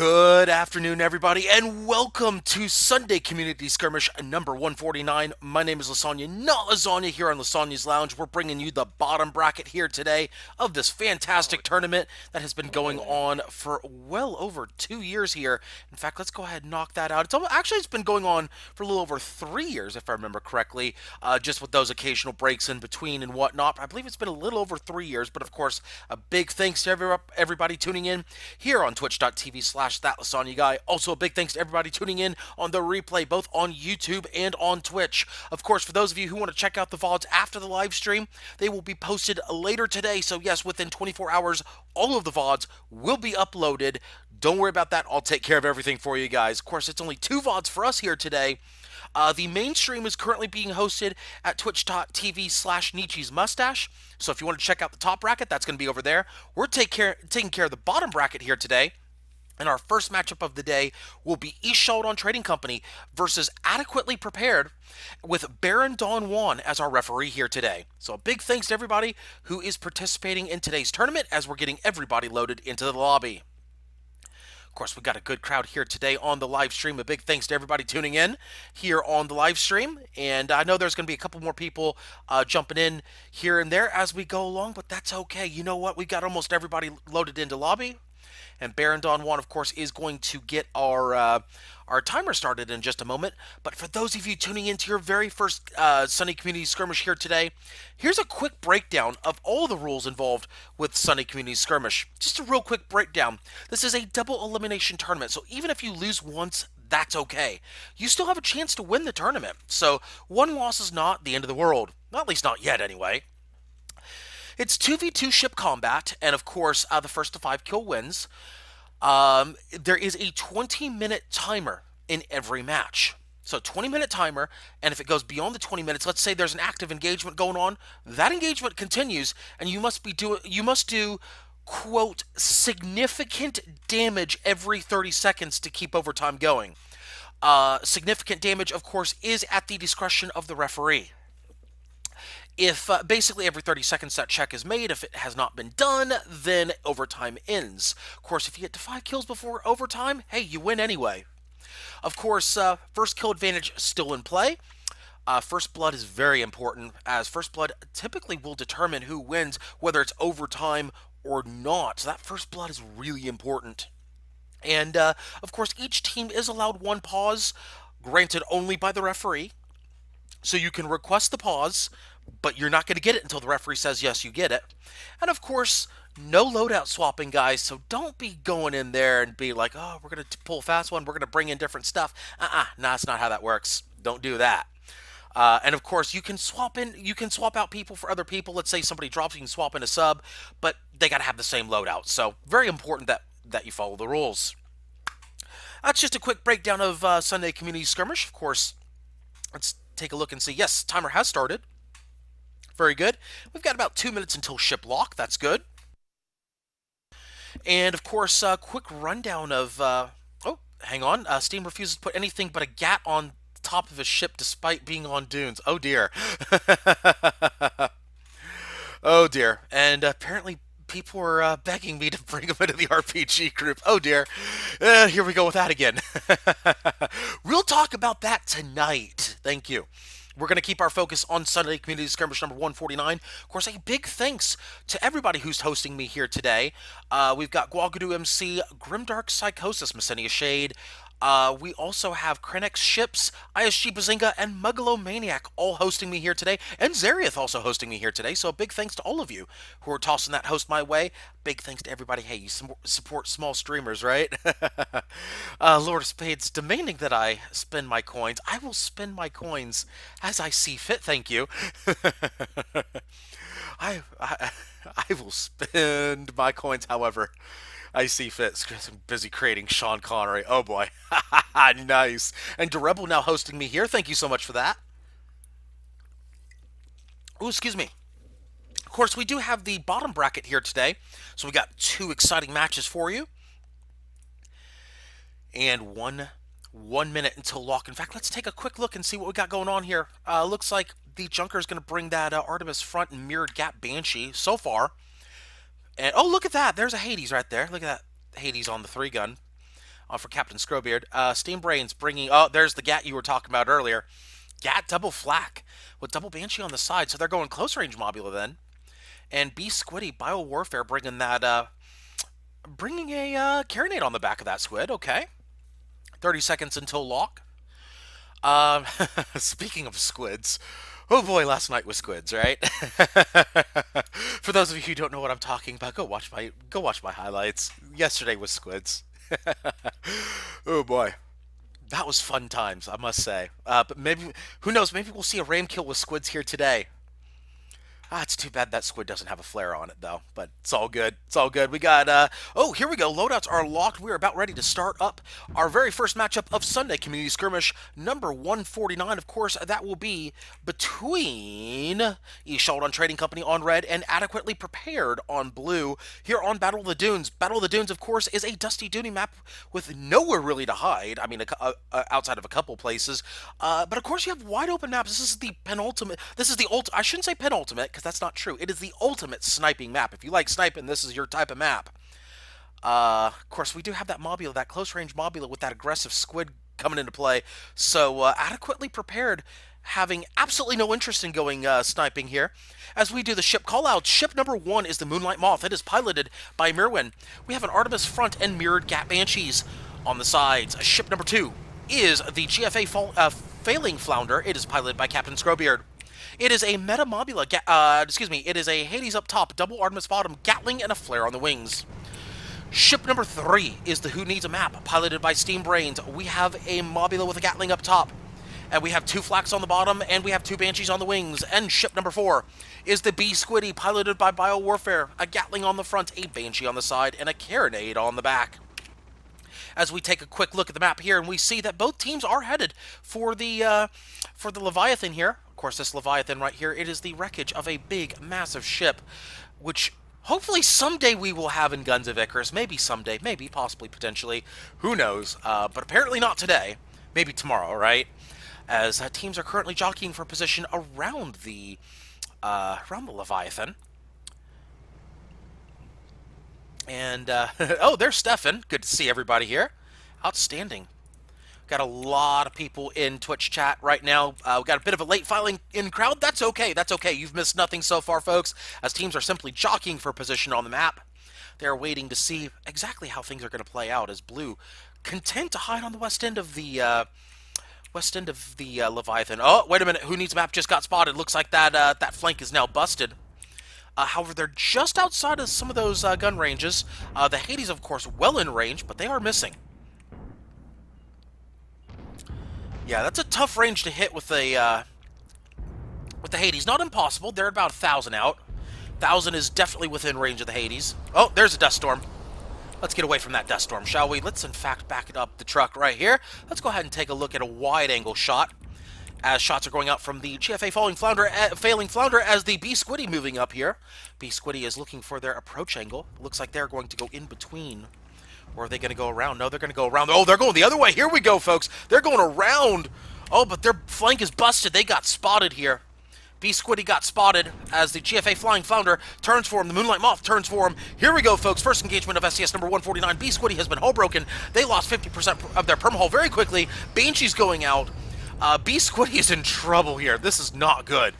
Good afternoon, everybody, and welcome to Sunday Community Skirmish number 149. My name is Lysanya, not Lasagna, here on Lasanya's Lounge. We're bringing you the bottom bracket here today of this fantastic tournament that has been going on for well over 2 years here. In fact, let's go ahead and knock that out. It's been going on for a little over 3 years, if I remember correctly, just with those occasional breaks in between and whatnot. I believe it's been a little over 3 years, but of course, a big thanks to everybody tuning in here on twitch.tv/that Lasagna guy. Also, a big thanks to everybody tuning in on the replay, both on YouTube and on Twitch. Of course, for those of you who want to check out the VODs after the live stream, they will be posted later today. So yes, within 24 hours, all of the VODs will be uploaded. Don't worry about that. I'll take care of everything for you guys. Of course, it's only two VODs for us here today. The main stream is currently being hosted at twitch.tv/Nietzsche's Mustache. So if you want to check out the top bracket, that's going to be over there. We're taking care of the bottom bracket here today. And our first matchup of the day will be East Shaldon Trading Company versus Adequately Prepared, with Baron Don Juan as our referee here today. So a big thanks to everybody who is participating in today's tournament as we're getting everybody loaded into the lobby. Of course, we've got a good crowd here today on the live stream. A big thanks to everybody tuning in here on the live stream. And I know there's going to be a couple more people jumping in here and there as we go along, but that's okay. You know what? We've got almost everybody loaded into lobby. And Baron Don Juan, of course, is going to get our timer started in just a moment. But for those of you tuning into your very first Sunday Community Skirmish here today, here's a quick breakdown of all the rules involved with Sunday Community Skirmish. Just a real quick breakdown. This is a double elimination tournament, so even if you lose once, that's okay. You still have a chance to win the tournament. So one loss is not the end of the world. Well, at least not yet, anyway. It's 2v2 ship combat, and of course, the first to 5 kill wins. There is a 20-minute timer in every match. So 20-minute timer, and if it goes beyond the 20 minutes, let's say there's an active engagement going on, that engagement continues, and you must do quote significant damage every 30 seconds to keep overtime going. Significant damage, of course, is at the discretion of the referee. If basically every 30 seconds that check is made, if it has not been done, then overtime ends. Of course, if you get to 5 kills before overtime, hey, you win anyway. Of course, first kill advantage still in play. First blood is very important, as first blood typically will determine who wins, whether it's overtime or not. So that first blood is really important. And, of course, each team is allowed one pause, granted only by the referee. So you can request the pause, but you're not going to get it until the referee says, yes, you get it. And of course, no loadout swapping, guys, so don't be going in there and be like, oh, we're going to pull a fast one, we're going to bring in different stuff. No, that's not how that works. Don't do that. And of course, you can swap out people for other people. Let's say somebody drops, you can swap in a sub, but they got to have the same loadout. So very important that you follow the rules. That's just a quick breakdown of Sunday Community Skirmish. Of course, let's take a look and see. Yes, timer has started. Very good. We've got about 2 minutes until ship lock. That's good. And of course, quick rundown of. Oh, hang on. Steam refuses to put anything but a gat on top of his ship despite being on dunes. Oh dear. Oh dear. And apparently people are begging me to bring him into the RPG group. Oh dear. Here we go with that again. We'll talk about that tonight. Thank you. We're going to keep our focus on Sunday Community Skirmish number 149. Of course, a big thanks to everybody who's hosting me here today. We've got Guagudu MC, Grimdark Psychosis, Messenia Shade. We also have Krenex Ships, ISG Bazinga, and Muggalo Maniac all hosting me here today, and Zariath also hosting me here today. So a big thanks to all of you who are tossing that host my way. Big thanks to everybody. Hey, you support small streamers, right? Lord of Spades demanding that I spend my coins. I will spend my coins as I see fit. Thank you. I will spend my coins, however I see fit. I'm busy creating Sean Connery. Oh boy. Nice. And Derebel now hosting me here. Thank you so much for that. Oh, excuse me. Of course, we do have the bottom bracket here today. So we got 2 exciting matches for you. And one minute until lock. In fact, let's take a quick look and see what we got going on here. Looks like the Junker is going to bring that Artemis front and Mirrored Gap Banshee so far. And oh, look at that. There's a Hades right there. Look at that Hades on the 3-gun. for Captain Scrowbeard. Steambrain's bringing... Oh, there's the Gat you were talking about earlier. Gat double flak with double Banshee on the side, so they're going close range Mobula then. And B Squiddy, Bio Warfare bringing that... bringing a Carronade on the back of that Squid, okay. 30 seconds until lock. Speaking of squids, oh boy, last night was squids, right? For those of you who don't know what I'm talking about, go watch my highlights. Yesterday was squids. Oh boy, that was fun times, I must say. But maybe, who knows? Maybe we'll see a ram kill with squids here today. It's too bad that squid doesn't have a flare on it, though. But it's all good. It's all good. We got, oh, here we go. Loadouts are locked. We're about ready to start up our very first matchup of Sunday Community Skirmish number 149. Of course, that will be between Eschaldon Trading Company on red and Adequately Prepared on blue here on Battle of the Dunes. Battle of the Dunes, of course, is a dusty duty map with nowhere really to hide. I mean, outside of a couple places. But, of course, you have wide open maps. This is the penultimate. This is the I shouldn't say penultimate, because that's not true. It is the ultimate sniping map. If you like sniping, this is your type of map. Of course, we do have that Mobula, that close-range Mobula with that aggressive squid coming into play. So, Adequately Prepared, having absolutely no interest in going sniping here. As we do the ship call-out, ship number 1 is the Moonlight Moth. It is piloted by Mirwin. We have an Artemis front and mirrored Gat Banshees on the sides. Ship number 2 is the GFA Failing Flounder. It is piloted by Captain Scrowbeard. It is a Meta Mobula, it is a Hades up top, double Artemis bottom, Gatling, and a Flare on the wings. Ship number 3 is the Who Needs a Map, piloted by Steam Brains. We have a Mobula with a Gatling up top, and we have 2 Flaks on the bottom, and we have 2 Banshees on the wings. And ship number 4 is the B Squiddy, piloted by Bio Warfare, a Gatling on the front, a Banshee on the side, and a Carronade on the back. As we take a quick look at the map here, and we see that both teams are headed for the Leviathan here. Of course, this Leviathan right here, it is the wreckage of a big, massive ship, which hopefully someday we will have in Guns of Icarus. Maybe someday, maybe, possibly, potentially. Who knows? But apparently not today. Maybe tomorrow, right? As teams are currently jockeying for position around the Leviathan. And, oh, there's Stefan. Good to see everybody here. Outstanding. Got a lot of people in Twitch chat right now. We got a bit of a late filing in crowd. That's okay. That's okay. You've missed nothing so far, folks, as teams are simply jockeying for position on the map. They're waiting to see exactly how things are going to play out, as blue content to hide on the west end of the Leviathan. Oh, wait a minute. Who Needs a Map just got spotted. Looks like that flank is now busted. However, they're just outside of some of those gun ranges. The Hades, of course, well in range, but they are missing. Yeah, that's a tough range to hit with the Hades. Not impossible. They're about 1,000 out. 1,000 is definitely within range of the Hades. Oh, there's a dust storm. Let's get away from that dust storm, shall we? Let's, in fact, back it up the truck right here. Let's go ahead and take a look at a wide-angle shot, as shots are going out from the GFA Failing Flounder as the B Squiddy moving up here. B Squiddy is looking for their approach angle. Looks like they're going to go in between. Or are they going to go around? No, they're going to go around. Oh, they're going the other way. Here we go, folks. They're going around. Oh, but their flank is busted. They got spotted here. B Squiddy got spotted as the GFA Flying Flounder turns for him. The Moonlight Moth turns for him. Here we go, folks. First engagement of SCS number 149. B Squiddy has been hull broken. They lost 50% of their permahull very quickly. Banshee's going out. B Squiddy is in trouble here. This is not good.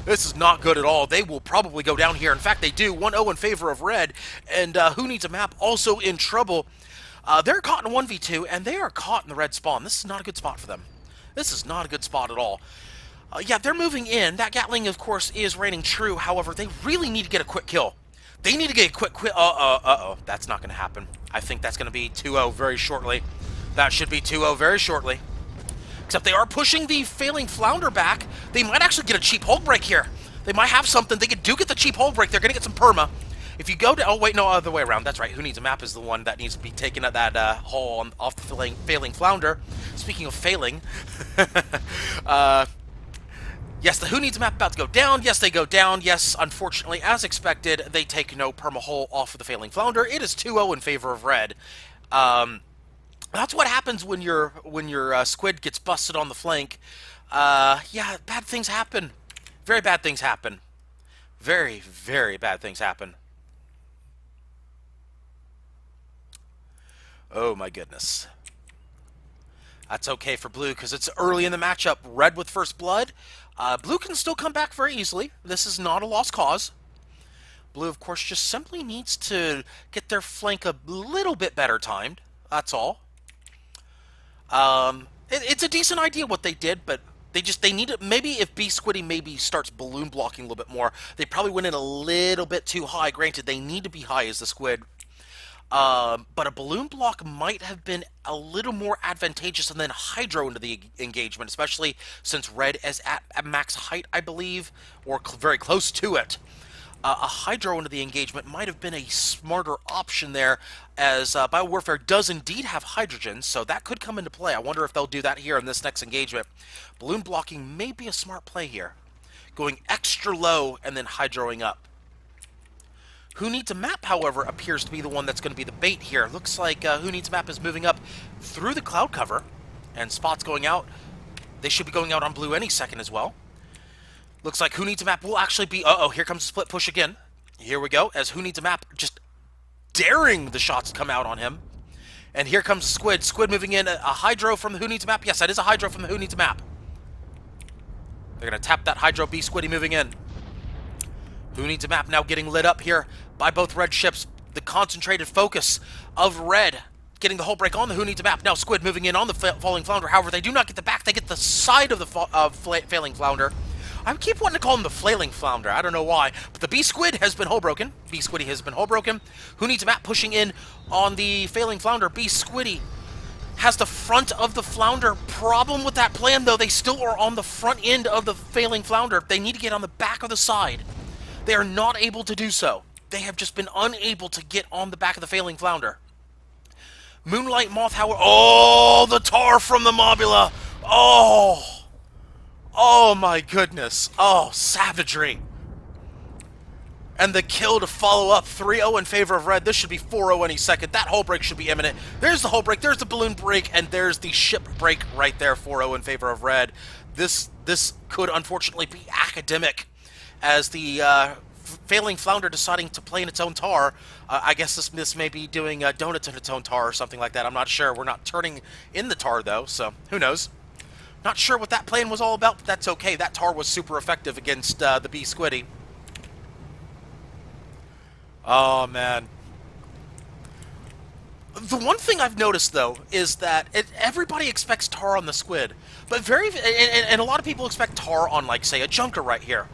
This is not good at all. They will probably go down here. In fact, they do. 1-0 in favor of red. And Who Needs a Map also in trouble. They're caught in 1v2, and they are caught in the red spawn. This is not a good spot for them. This is not a good spot at all. Yeah, they're moving in. That Gatling, of course, is reigning true. However, they really need to get a quick kill. They need to get a quick kill. Uh-oh. That's not going to happen. I think that's going to be 2-0 very shortly. That should be 2-0 very shortly. Except they are pushing the Failing Flounder back. They might actually get a cheap hold break here. They might have something. They do get the cheap hold break. They're going to get some perma. If you go to... Oh, wait, no, other way around. That's right. Who Needs a Map is the one that needs to be taken at that hull off the Failing Flounder. Speaking of failing... yes, the Who Needs a Map about to go down. Yes, they go down. Yes, unfortunately, as expected, they take no perma hull off of the Failing Flounder. It is 2-0 in favor of red. That's what happens when your squid gets busted on the flank. Yeah, bad things happen. Very bad things happen. Very, very bad things happen. Oh my goodness. That's okay for blue because it's early in the matchup. Red with first blood. Blue can still come back very easily. This is not a lost cause. Blue, of course, just simply needs to get their flank a little bit better timed. That's all. It's a decent idea what they did, but they need it. Maybe if B Squiddy maybe starts balloon blocking a little bit more, they probably went in a little bit too high. Granted, they need to be high as the squid. But a balloon block might have been a little more advantageous than hydro into the engagement, especially since red is at max height, I believe, or very close to it. A hydro into the engagement might have been a smarter option there, as Biowarfare does indeed have hydrogen, so that could come into play. I wonder if they'll do that here in this next engagement. Balloon blocking may be a smart play here. Going extra low and then hydroing up. Who Needs a Map, however, appears to be the one that's going to be the bait here. Looks like Who Needs a Map is moving up through the cloud cover, and spots going out. They should be going out on blue any second as well. Looks like Who Needs a Map will actually be... Uh-oh, here comes the split push again. Here we go, as Who Needs a Map just daring the shots to come out on him. And here comes Squid. Squid moving in. A hydro from the Who Needs a Map. Yes, that is a hydro from the Who Needs a Map. They're going to tap that hydro. B Squiddy moving in. Who Needs a Map now getting lit up here by both red ships. The concentrated focus of red getting the hull break on the Who Needs a Map. Now Squid moving in on the falling flounder. However, they do not get the back. They get the side of the failing flounder. I keep wanting to call him the flailing flounder. I don't know why. But the B Squid has been hull broken. B Squiddy has been hull broken. Who Needs a Map pushing in on the failing flounder. B Squiddy has the front of the flounder. Problem with that plan, though, they still are on the front end of the failing flounder. They need to get on the back of the side. They are not able to do so. They have just been unable to get on the back of the failing flounder. Moonlight Moth, however... Oh, the tar from the Mobula! Oh! Oh my goodness. Oh, savagery. And the kill to follow up 3-0 in favor of red. This should be 4-0 any second. That hull break should be imminent. There's the hull break, there's the balloon break, and there's the ship break right there, 4-0 in favor of red. This could unfortunately be academic, as the failing flounder deciding to play in its own tar. I guess this may be doing donuts in its own tar or something like that. I'm not sure. We're not turning in the tar, though, so who knows. Not sure what that plan was all about, but that's okay. That tar was super effective against the B Squiddy. Oh, man. The one thing I've noticed, though, is that everybody expects tar on the squid. But and a lot of people expect tar on, like, say, a junker right here.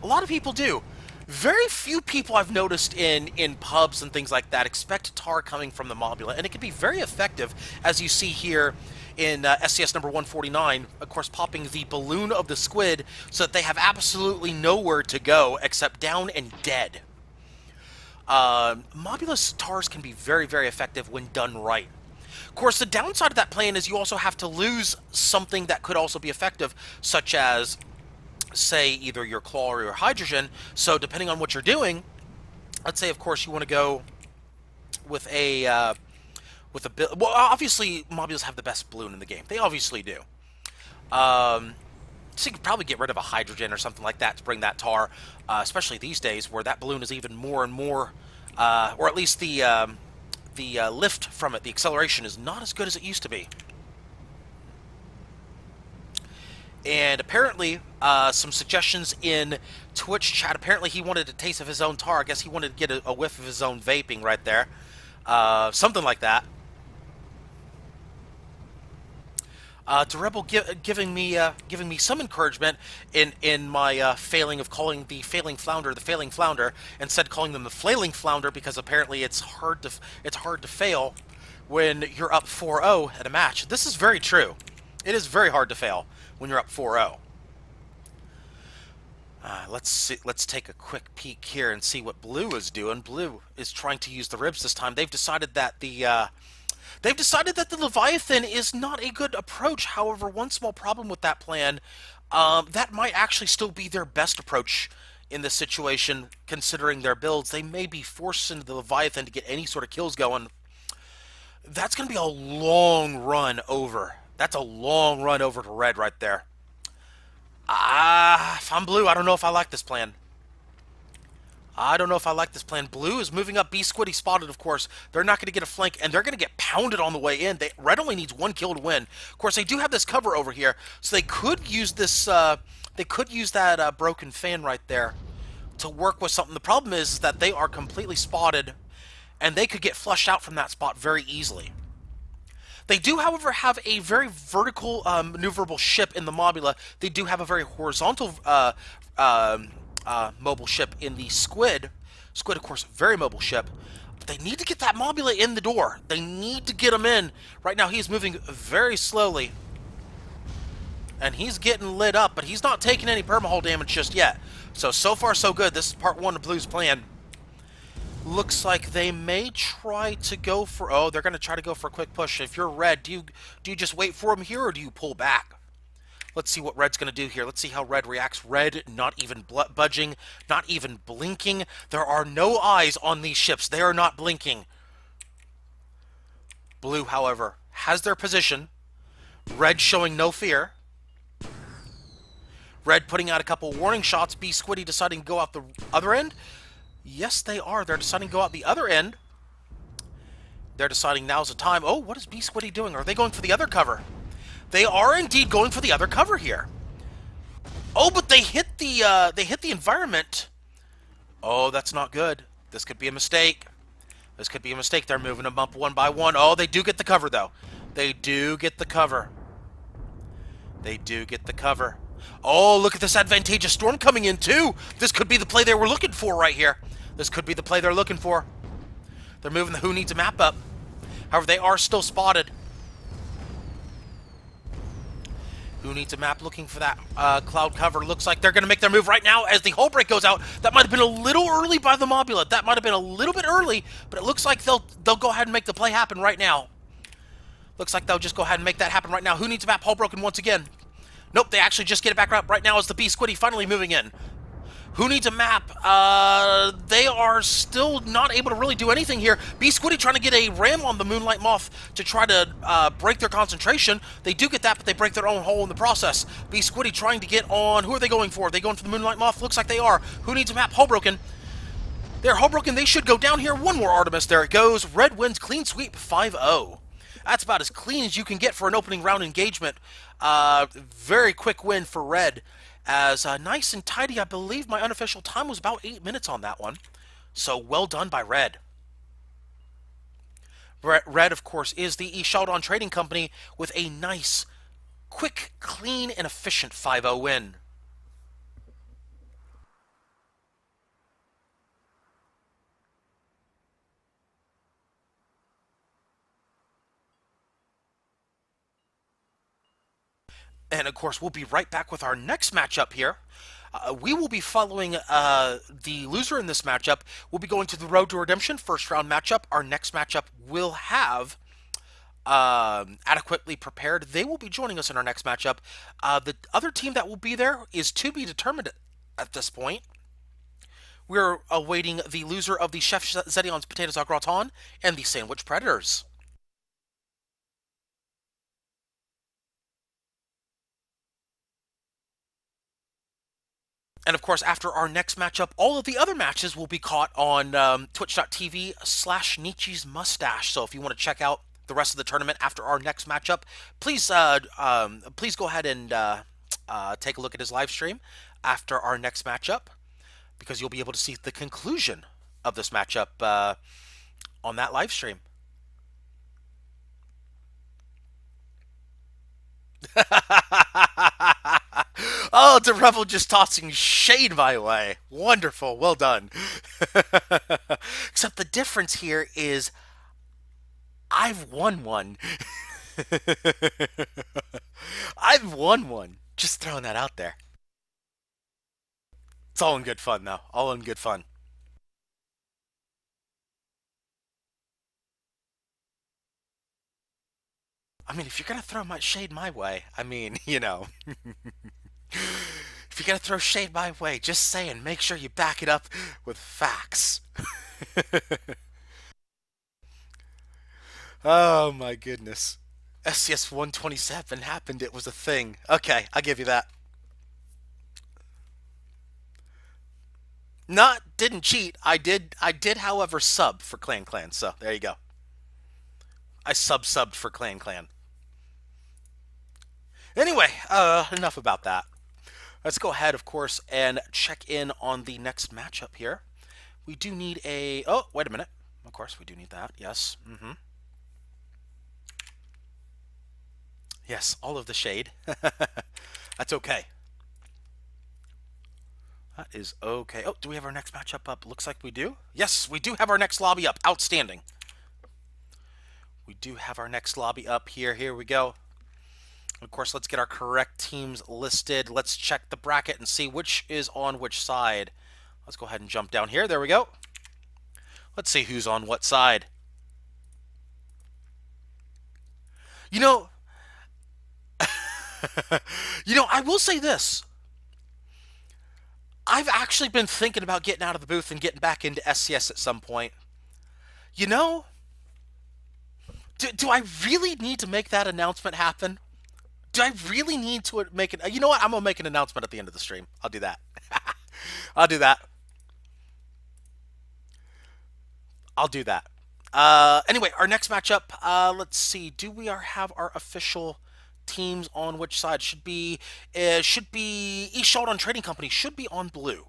A lot of people do. Very few people I've noticed in pubs and things like that expect tar coming from the Mobula. And it can be very effective, as you see here in SCS number 149, of course, popping the balloon of the squid so that they have absolutely nowhere to go except down and dead. Mobula's tars can be very, very effective when done right. Of course, the downside of that plan is you also have to lose something that could also be effective, such as, say, either your claw or your hydrogen. So depending on what you're doing, let's say, of course, you want to go with a... well, obviously, Mobulas have the best balloon in the game. They obviously do. So you could probably get rid of a hydrogen or something like that to bring that tar, especially these days where that balloon is even more and more, or at least the lift from it, the acceleration, is not as good as it used to be. And apparently, some suggestions in Twitch chat. Apparently, he wanted a taste of his own tar. I guess he wanted to get a whiff of his own vaping right there. Something like that. To Rebel giving me some encouragement in my failing of calling the failing flounder, instead calling them the flailing flounder, because apparently it's hard to fail when you're up 4-0 at a match. This is very true. It is very hard to fail when you're up 4-0. Let's take a quick peek here and see what blue is doing. Blue is trying to use the ribs this time. They've decided that the Leviathan is not a good approach. However, one small problem with that plan, that might actually still be their best approach in this situation, considering their builds. They may be forced into the Leviathan to get any sort of kills going. That's going to be a long run over. That's a long run over to red right there. If I'm blue, I don't know if I like this plan. I don't know if I like this plan. Blue is moving up. B Squiddy spotted, of course. They're not going to get a flank, and they're going to get pounded on the way in. Red only needs 1 kill to win. Of course, they do have this cover over here, so they could use this. They could use that broken fan right there to work with something. The problem is that they are completely spotted, and they could get flushed out from that spot very easily. They do, however, have a very vertical maneuverable ship in the Mobula. They do have a very horizontal mobile ship in the Squid. Squid, of course, very mobile ship. But they need to get that Mobula in the door. They need to get him in. Right now, he's moving very slowly. And he's getting lit up, but he's not taking any permahull damage just yet. So far, so good. This is part one of Blue's plan. Looks like they may try to go for... Oh, they're going to try to go for a quick push. If you're Red, do you just wait for him here, or do you pull back? Let's see what Red's going to do here. Let's see how Red reacts. Red not even budging, not even blinking. There are no eyes on these ships. They are not blinking. Blue, however, has their position. Red showing no fear. Red putting out a couple warning shots. B Squiddy deciding to go out the other end. Yes, they are. They're deciding to go out the other end. They're deciding now's the time. Oh, what is B Squiddy doing? Are they going for the other cover? They are indeed going for the other cover here. Oh, but they hit the environment. Oh, that's not good. This could be a mistake. This could be a mistake. They're moving them up one by one. Oh, they do get the cover, though. They do get the cover. They do get the cover. Oh, look at this advantageous storm coming in, too. This could be the play they were looking for right here. This could be the play they're looking for. They're moving the Who Needs a Map up. However, they are still spotted. Who Needs a Map looking for that cloud cover. Looks like they're going to make their move right now as the hull break goes out. That might have been a little early by the Mobula. That might have been a little bit early, but it looks like they'll go ahead and make the play happen right now. Looks like they'll just go ahead and make that happen right now. Who Needs a Map? Hull broken once again. Nope, they actually just get it back up right now as the B Squiddy finally moving in. Who Needs a Map? They are still not able to really do anything here. B Squiddy trying to get a ram on the Moonlight Moth to try to break their concentration. They do get that, but they break their own hole in the process. B Squiddy trying to get on. Who are they going for? Are they going for the Moonlight Moth? Looks like they are. Who Needs a Map? Hull broken. They're hull broken. They should go down here. One more Artemis. There it goes. Red wins clean sweep 5-0. That's about as clean as you can get for an opening round engagement. Very quick win for Red. As nice and tidy, I believe my unofficial time was about 8 minutes on that one. So well done by Red. Red, of course, is the Sheldon Trading Company with a nice, quick, clean, and efficient 5-0 win. And, of course, we'll be right back with our next matchup here. We will be following the loser in this matchup. We'll be going to the Road to Redemption first round matchup. Our next matchup will have adequately prepared. They will be joining us in our next matchup. The other team that will be there is to be determined at this point. We're awaiting the loser of the Chef Zedion's Potatoes au Gratin and the Sandwich Predators. And of course, after our next matchup, all of the other matches will be caught on twitch.tv/Nietzsche's Mustache. So if you want to check out the rest of the tournament after our next matchup, please please go ahead and take a look at his live stream after our next matchup, because you'll be able to see the conclusion of this matchup on that live stream. Oh, the Rebel just tossing shade my way. Wonderful. Well done. Except the difference here is I've won one. I've won one. Just throwing that out there. It's all in good fun, though. All in good fun. I mean, if you're going to throw my shade my way, I mean, you know. If you're going to throw shade my way, just saying, make sure you back it up with facts. Oh my goodness. SCS 127 happened, it was a thing. Okay, I'll give you that. Not didn't cheat. I did, however, sub for Clan. So there you go. I subbed for Clan. Anyway, enough about that. Let's go ahead, of course, and check in on the next matchup here. We do need a. Oh, wait a minute. Of course, we do need that. Yes. Yes, all of the shade. That's okay. That is okay. Oh, do we have our next matchup up? Looks like we do. Yes, we do have our next lobby up. Outstanding. We do have our next lobby up here. Here we go. Of course, let's get our correct teams listed. Let's check the bracket and see which is on which side. Let's go ahead and jump down here. There we go. Let's see who's on what side. You know, I will say this. I've actually been thinking about getting out of the booth and getting back into SCS at some point. You know, do I really need to make that announcement happen? Do I really need to make it? You know what? I'm going to make an announcement at the end of the stream. I'll do that. I'll do that. I'll do that. Anyway, our next matchup, let's see. Do we have our official teams on which side? Should be East Sheldon Trading Company should be on blue.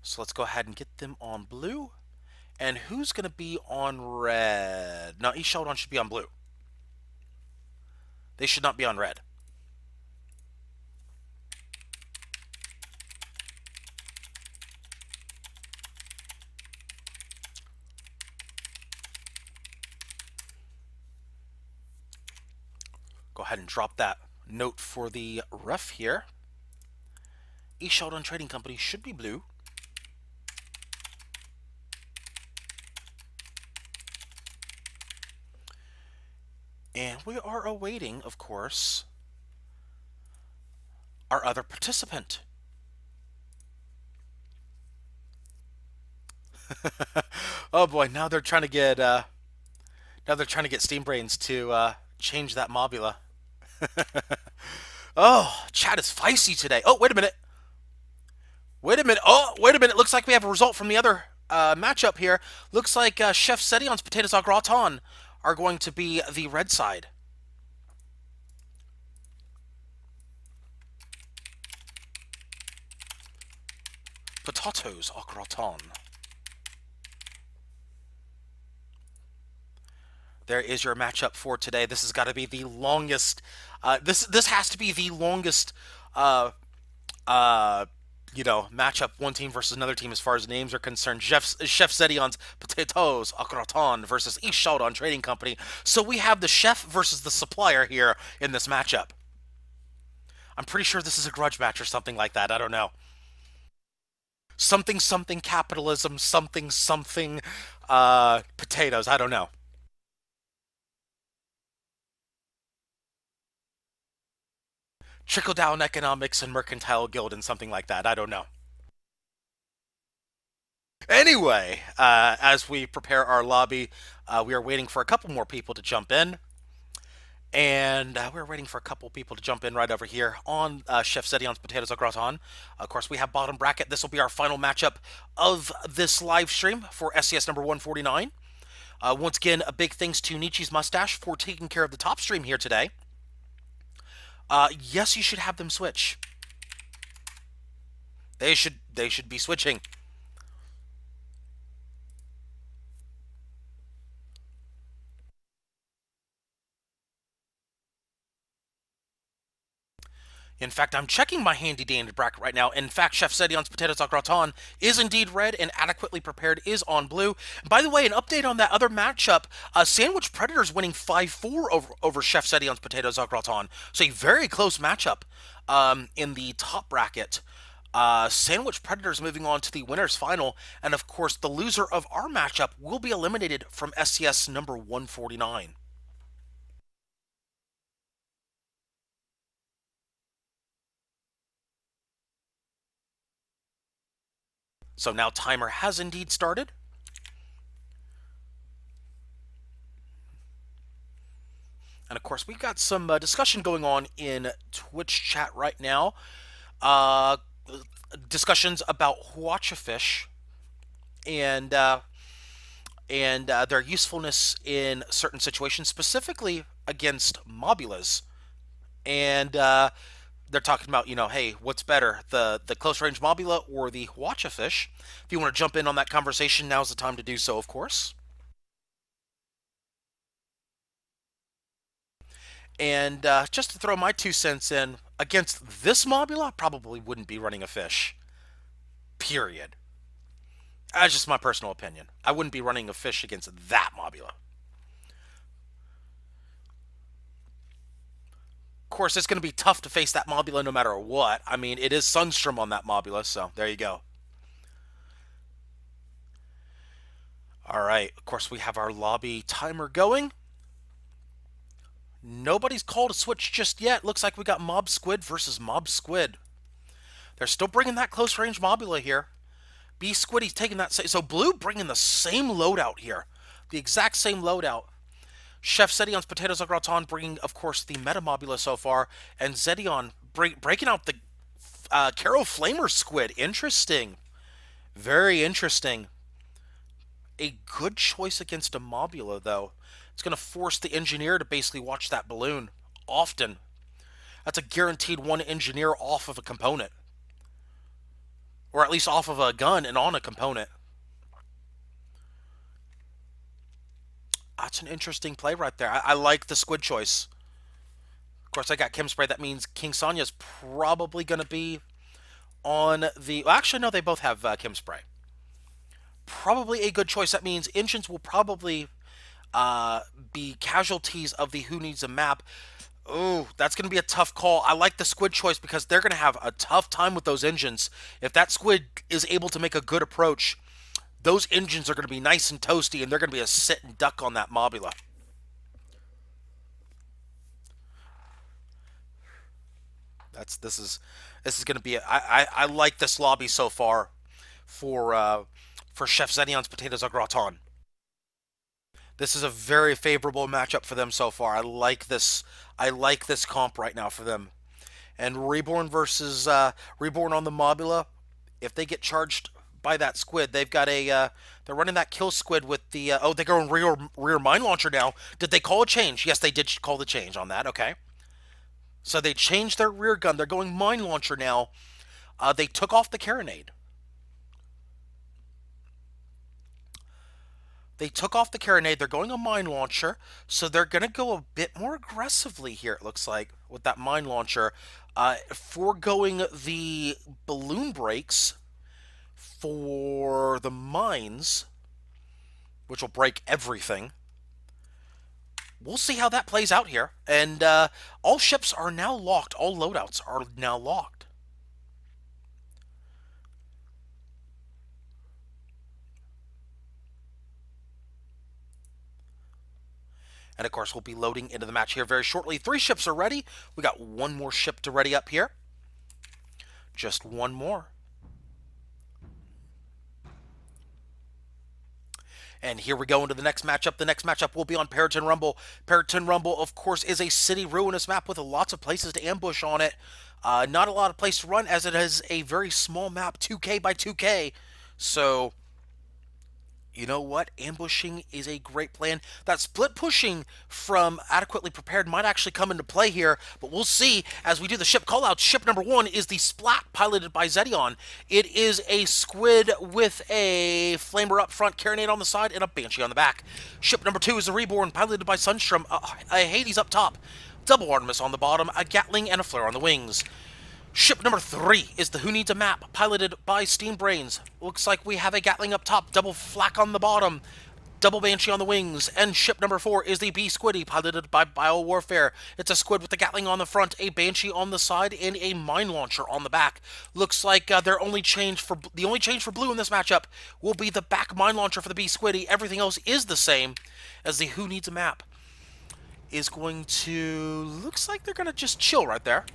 So let's go ahead and get them on blue. And who's going to be on red? No, East Sheldon should be on blue. They should not be on red. Go ahead and drop that note for the ref here. East Sheldon Trading Company should be blue. And we are awaiting, of course, our other participant. Oh boy, now they're trying to get Steam Brains to change that mobula. Oh, chat is feisty today. Oh, wait a minute. Oh, wait a minute. Looks like we have a result from the other matchup here. Looks like Chef Sedion's potatoes au gratin are going to be the red side. Potatoes au gratin. There is your matchup for today. This has got to be the longest. This has to be the longest. Matchup one team versus another team as far as names are concerned. Chef Sedion's potatoes au gratin versus East Sheldon Trading Company. So we have the chef versus the supplier here in this matchup. I'm pretty sure this is a grudge match or something like that. I don't know. Something capitalism, something potatoes. I don't know. Trickle down economics and mercantile guild and something like that. I don't know. Anyway, as we prepare our lobby, we are waiting for a couple more people to jump in. And we're waiting for a couple people to jump in right over here on Chef Sedion's Potatoes au Gratin. Of course, we have bottom bracket. This will be our final matchup of this live stream for SCS number 149. Once again, a big thanks to Nietzsche's Mustache for taking care of the top stream here today. Yes, you should have them switch. They should be switching. In fact, I'm checking my handy dandy bracket right now. In fact, Chef Sedion's Potatoes au Gratin is indeed red and Adequately Prepared is on blue. And by the way, an update on that other matchup, Sandwich Predators winning 5-4 over Chef Sedion's Potatoes au Gratin. So a very close matchup in the top bracket. Sandwich Predators moving on to the winner's final. And of course, the loser of our matchup will be eliminated from SCS number 149. So now timer has indeed started. And of course, we've got some discussion going on in Twitch chat right now. discussions about Huachafish and their usefulness in certain situations, specifically against mobulas. And they're talking about, hey, what's better, the close range mobula or the Huachafish? If you want to jump in on that conversation, now's the time to do so, of course. And just to throw my 2 cents in, against this mobula, I probably wouldn't be running a fish. Period. That's just my personal opinion. I wouldn't be running a fish against that mobula. Of course, it's going to be tough to face that mobula no matter what. I mean, it is Sunstrom on that mobula, so there you go. All right, of course, we have our lobby timer going. Nobody's called a switch just yet. Looks like we got Mob Squid versus Mob Squid. They're still bringing that close range mobula here. B Squiddy's taking that. So Blue bringing the same loadout here. The exact same loadout. Chef Zedion's Potatoes au Gratin bringing, of course, the Meta Mobula so far. And Zedion breaking out the Caro Flamer Squid. Interesting. Very interesting. A good choice against a Mobula, though. It's going to force the Engineer to basically watch that balloon often. That's a guaranteed one Engineer off of a component. Or at least off of a gun and on a component. That's an interesting play right there. I like the squid choice. Of course, I got Kim Spray. That means King Sonya's probably going to be on the... Well, actually, no, they both have Kim Spray. Probably a good choice. That means engines will probably be casualties of the Who Needs a Map. Oh, that's going to be a tough call. I like the squid choice because they're going to have a tough time with those engines. If that squid is able to make a good approach, those engines are going to be nice and toasty, and they're going to be a sit and duck on that mobula. This is going to be. I like this lobby so far for Chef Zedion's Potatoes au Gratin. This is a very favorable matchup for them so far. I like this. I like this comp right now for them. And Reborn versus Reborn on the Mobula. If they get charged by that squid, they've got a. They're running that kill squid with the. Oh, they go in rear mine launcher now. Did they call a change? Yes, they did call the change on that. Okay. So they changed their rear gun. They're going mine launcher now. They took off the carronade. They took off the carronade. They're going a mine launcher, so they're going to go a bit more aggressively here, it looks like, with that mine launcher. Foregoing the balloon breaks for the mines, which will break everything. We'll see how that plays out here. And all ships are now locked. All loadouts are now locked. And of course, we'll be loading into the match here very shortly. 3 ships are ready. We got 1 more ship to ready up here. Just 1 more. And here we go into the next matchup. The next matchup will be on Periton Rumble. Periton Rumble, of course, is a city ruinous map with lots of places to ambush on it. Not a lot of place to run, as it is a very small map, 2K by 2K. So, you know what? Ambushing is a great plan. That split pushing from Adequately Prepared might actually come into play here, but we'll see as we do the ship callouts. Ship number 1 is the Splat, piloted by Zedion. It is a squid with a flamer up front, carronade on the side, and a banshee on the back. Ship number 2 is the Reborn, piloted by Sunstrom, a Hades up top, double Artemis on the bottom, a Gatling, and a flare on the wings. Ship number 3 is the Who Needs a Map, piloted by Steam Brains. Looks like we have a Gatling up top, double Flak on the bottom, double Banshee on the wings. And ship number 4 is the B Squiddy, piloted by BioWarfare. It's a squid with the Gatling on the front, a Banshee on the side, and a mine launcher on the back. Looks like the only change for Blue in this matchup will be the back mine launcher for the B Squiddy. Everything else is the same, as the Who Needs a Map is going to... Looks like they're going to just chill right there.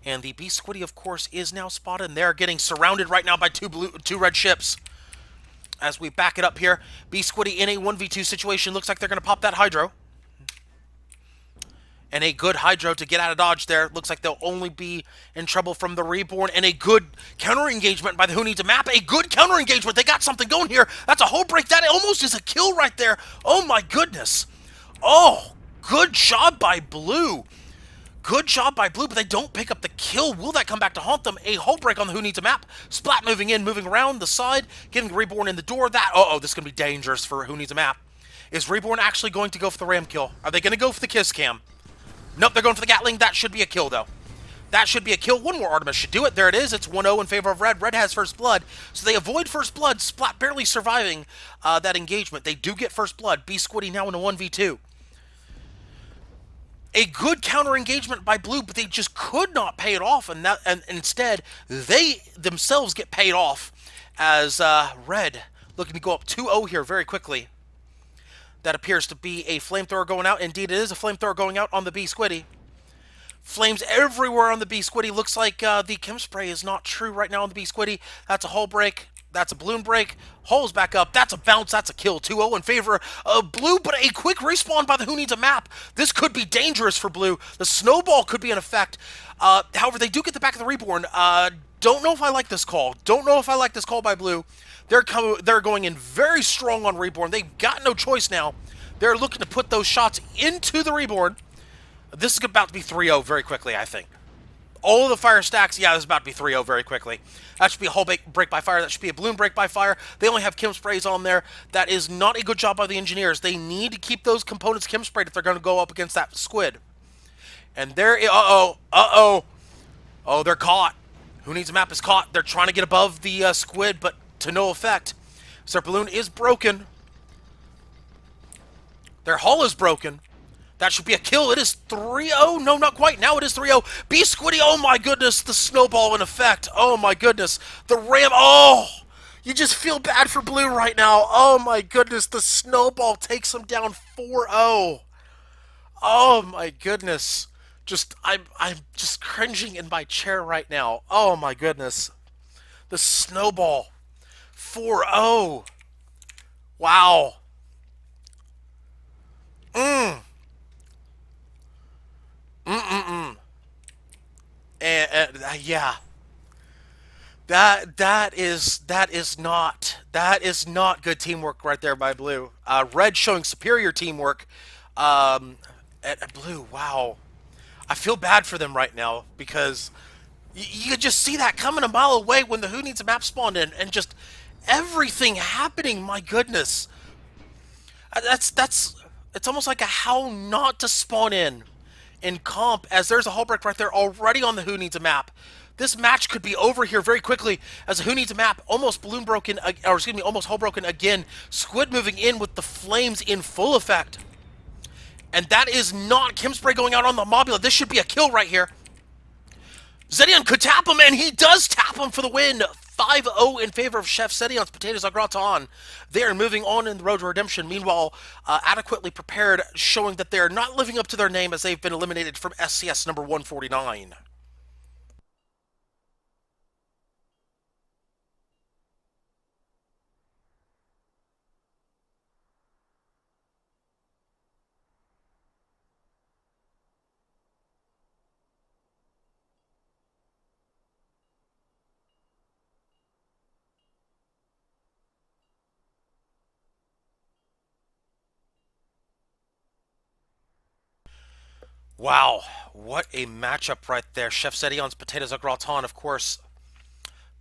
And the B Squiddy, of course, is now spotted, and they're getting surrounded right now by two red ships. As we back it up here, B Squiddy in a 1v2 situation. Looks like they're going to pop that Hydro. And a good Hydro to get out of dodge there. Looks like they'll only be in trouble from the Reborn. And a good counter engagement by the Who Needs a Map. A good counter engagement. They got something going here. That's a whole break. That almost is a kill right there. Oh my goodness. Oh, good job by Blue. Good job by Blue, but they don't pick up the kill. Will that come back to haunt them? A hull break on the Who Needs a Map. Splat moving in, moving around the side, getting Reborn in the door. That, uh-oh, this is going to be dangerous for Who Needs a Map. Is Reborn actually going to go for the ram kill? Are they going to go for the kiss cam? Nope, they're going for the Gatling. That should be a kill, though. That should be a kill. One more Artemis should do it. There it is. It's 1-0 in favor of Red. Red has first blood, so they avoid first blood. Splat barely surviving that engagement. They do get first blood. B Squiddy now in a 1v2. A good counter engagement by Blue, but they just could not pay it off, and instead they themselves get paid off as Red looking to go up 2-0 here very quickly. That appears to be a flamethrower going out. Indeed, it is a flamethrower going out on the B Squiddy. Flames everywhere on the B Squiddy. Looks like the Chem Spray is not true right now on the B Squiddy. That's a hull break. That's a balloon break. Hull's back up. That's a bounce. That's a kill. 2-0 in favor of Blue, but a quick respawn by the Who Needs a Map. This could be dangerous for Blue. The snowball could be in effect. However, they do get the back of the Reborn. Don't know if I like this call. Don't know if I like this call by Blue. They're going in very strong on Reborn. They've got no choice now. They're looking to put those shots into the Reborn. This is about to be 3-0 very quickly, I think. All of the fire stacks, yeah, this is about to be 3-0 very quickly. That should be a hull break by fire. That should be a balloon break by fire. They only have Chem Sprays on there. That is not a good job by the engineers. They need to keep those components Chem Sprayed if they're going to go up against that squid. And there, oh, they're caught. Who Needs a Map is caught. They're trying to get above the squid, but to no effect. So their balloon is broken. Their hull is broken. That should be a kill. It is 3-0. No, not quite. Now it is 3-0. B Squiddy. Oh my goodness. The snowball in effect. Oh my goodness. The ram. Oh, you just feel bad for Blue right now. Oh my goodness. The snowball takes them down 4-0. Oh my goodness. I'm just cringing in my chair right now. Oh my goodness. The snowball. 4-0. Wow. Yeah, that is not good teamwork right there by Blue. Red showing superior teamwork. At Blue, wow, I feel bad for them right now because you could just see that coming a mile away when the Who Needs a Map spawned in, and just everything happening. My goodness, that's it's almost like a how not to spawn in comp, as there's a hull break right there already on the Who Needs a Map. This match could be over here very quickly, as Who Needs a Map almost balloon broken, or excuse me, almost hull broken again. Squid moving in with the flames in full effect. And that is not Chem Spray going out on the Mobula. This should be a kill right here. Zedion could tap him, and he does tap him for the win. 5-0 in favor of Chef Zedion's Potatoes au gratin. They are moving on in the road to redemption. Meanwhile, adequately prepared, showing that they are not living up to their name as they've been eliminated from SCS number 149. Wow, what a matchup right there. Chef Zedion's Potatoes au gratin, of course,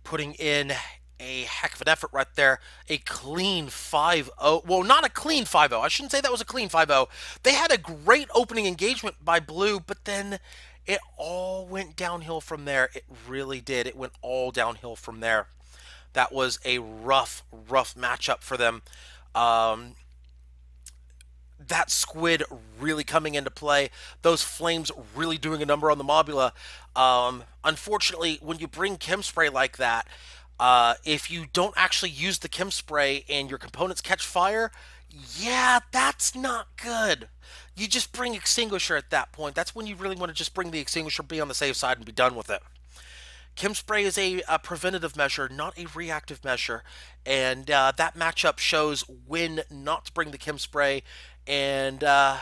putting in a heck of an effort right there. A clean 5-0. Well, not a clean 5-0. I shouldn't say that was a clean 5-0. They had a great opening engagement by Blue, but then it all went downhill from there. It really did. It went all downhill from there. That was a rough matchup for them. Um, that squid really coming into play. Those flames really doing a number on the Mobula. Unfortunately, when you bring Chem Spray like that, if you don't actually use the Chem Spray and your components catch fire, yeah, that's not good. You just bring Extinguisher at that point. That's when you really want to just bring the Extinguisher, be on the safe side, and be done with it. Chem Spray is a preventative measure, not a reactive measure, and that matchup shows when not to bring the Chem Spray. And yeah,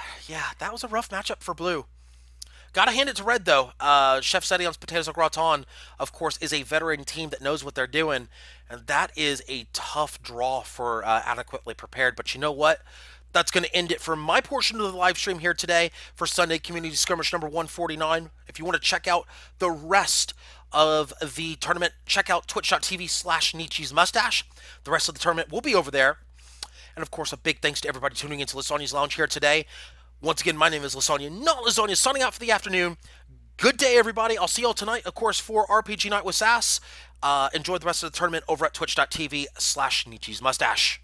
that was a rough matchup for Blue. Gotta hand it to Red, though. Chef Sedion's Potatoes au Gratin, of course, is a veteran team that knows what they're doing, and that is a tough draw for Adequately Prepared. But you know what? That's going to end it for my portion of the live stream here today for Sunday Community Skirmish number 149. If you want to check out the rest of the tournament, check out twitch.tv/Nietzsche's Mustache. The rest of the tournament will be over there. And of course, a big thanks to everybody tuning into Lysanya's Lounge here today. Once again, my name is Lysanya, not Lasagna, signing out for the afternoon. Good day, everybody. I'll see y'all tonight, of course, for RPG Night with Sass. Enjoy the rest of the tournament over at twitch.tv/Nietzsche's Mustache.